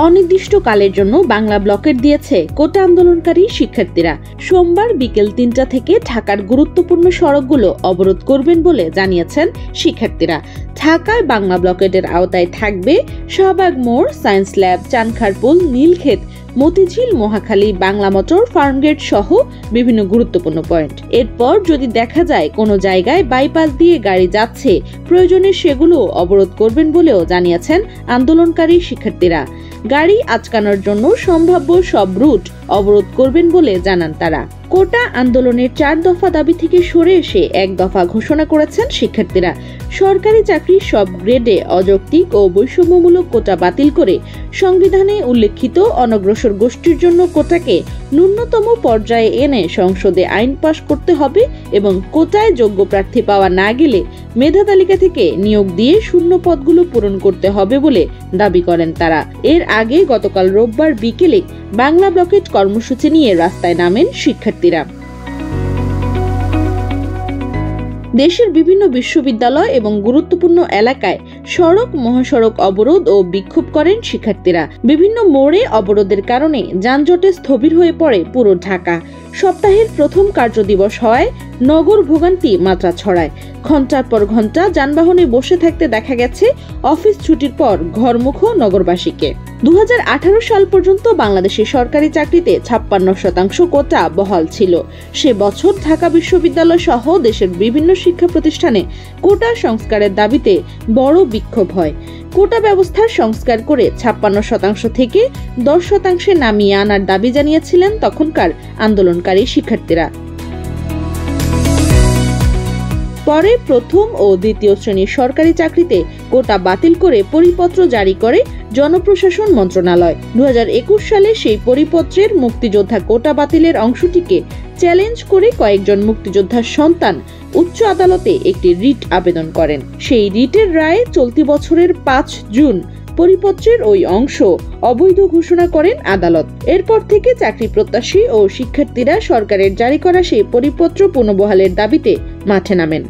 অনির্দিষ্টকালের জন্য বাংলা ব্লকেট দিয়েছে কোটা আন্দোলনকারী শিক্ষার্থীরা। সোমবার বিকেল ৩টা থেকে ঢাকার গুরুত্বপূর্ণ সড়কগুলো অবরোধ করবেন বলে জানিয়েছেন শিক্ষার্থীরা। ঢাকায় বাংলা ব্লকেটের আওতায় থাকবে শাহবাগ মোড়, science lab, Chankharpul, Nilkhet, Motijheel, Mohakhali, Bangla motor, Farmgate সহ বিভিন্ন গুরুত্বপূর্ণ পয়েন্ট। এরপর যদি দেখা যায় কোনো জায়গায় বাইপাস দিয়ে গাড়ি যাচ্ছে, প্রয়োজনে সেগুলো অবরোধ করবেন বলেও জানিয়েছেন আন্দোলনকারী শিক্ষার্থীরা। গাড়ি আটকানোর জন্য সম্ভাব্য সব রুট অবরোধ করবেন বলে জানান তারা। কোটা আন্দোলনের 4 দফা দাবি থেকে সরে এসে 1 দফা ঘোষণা করেছেন শিক্ষার্থীরা। সরকারি চাকরির সব গ্রেডে অযৌক্তিক ও বৈষম্যমূলক কোটা বাতিল করে সংবিধানে উল্লেখিত অনগ্রসর গোষ্ঠীর জন্য কোটাকে ন্যূনতম পর্যায়ে এনে সংসদে আইন পাশ করতে হবে এবং কোটায় যোগ্য প্রার্থী পাওয়া না গেলে মেধা তালিকা থেকে নিয়োগ দিয়ে শূন্য পদগুলো পূরণ করতে হবে বলে দাবি করেন তারা। এর আগে গতকাল রোববার বিকেলে বাংলা ব্লকেট কর্মসূচি নিয়ে রাস্তায় নামেন শিক্ষার্থীরা। দেশের বিভিন্ন বিশ্ববিদ্যালয় এবং গুরুত্বপূর্ণ এলাকায় সড়ক, মহাসড়ক অবরোধ ও বিক্ষোভ করেন শিক্ষার্থীরা। বিভিন্ন মোড়ে অবরোধের কারণে যানজটে স্থবির হয়ে পড়ে পুরো ঢাকা। সপ্তাহের প্রথম কার্যদিবস হওয়ায় নগর ভোগান্তি মাত্রা ছড়ায়। ঘন্টার পর ঘন্টা যানবাহনে বসে থাকতে দেখা গেছে অফিস ছুটির পর ঘরমুখ নগরবাসীকে। 2018 সাল পর্যন্ত বাংলাদেশের সরকারি চাকরিতে 56% কোটা বহাল ছিল। সে বছর ঢাকা বিশ্ববিদ্যালয় সহ দেশের বিভিন্ন শিক্ষা প্রতিষ্ঠানে কোটা সংস্কারের দাবিতে বড় বিক্ষোভ হয়। কোটা ব্যবস্থার সংস্কার করে 56% থেকে 10% নামিয়ে আনার দাবি জানিয়েছিলেন তখনকার আন্দোলনকারী শিক্ষার্থীরা। পরে প্রথম ও দ্বিতীয় শ্রেণীর সরকারি চাকরিতে কোটা বাতিল করে পরিপত্র জারি করে জনপ্রশাসন মন্ত্রণালয়। 2021 সালে সেই পরিপত্রের মুক্তিযোদ্ধা কোটা বাতিলের অংশটিকে চ্যালেঞ্জ করে কয়েকজন মুক্তিযোদ্ধার সন্তান উচ্চ আদালতে একটি রিট আবেদন করেন। সেই রিটের রায়ে চলতি বছরের 5 জুন পরিপত্রের ওই অংশ অবৈধ ঘোষণা করেন আদালত। এরপর থেকে চাকরি প্রত্যাশী ও শিক্ষার্থীরা সরকারের জারি করা সেই পরিপত্র পুনর্বহালের দাবিতে মাঠে নামেন।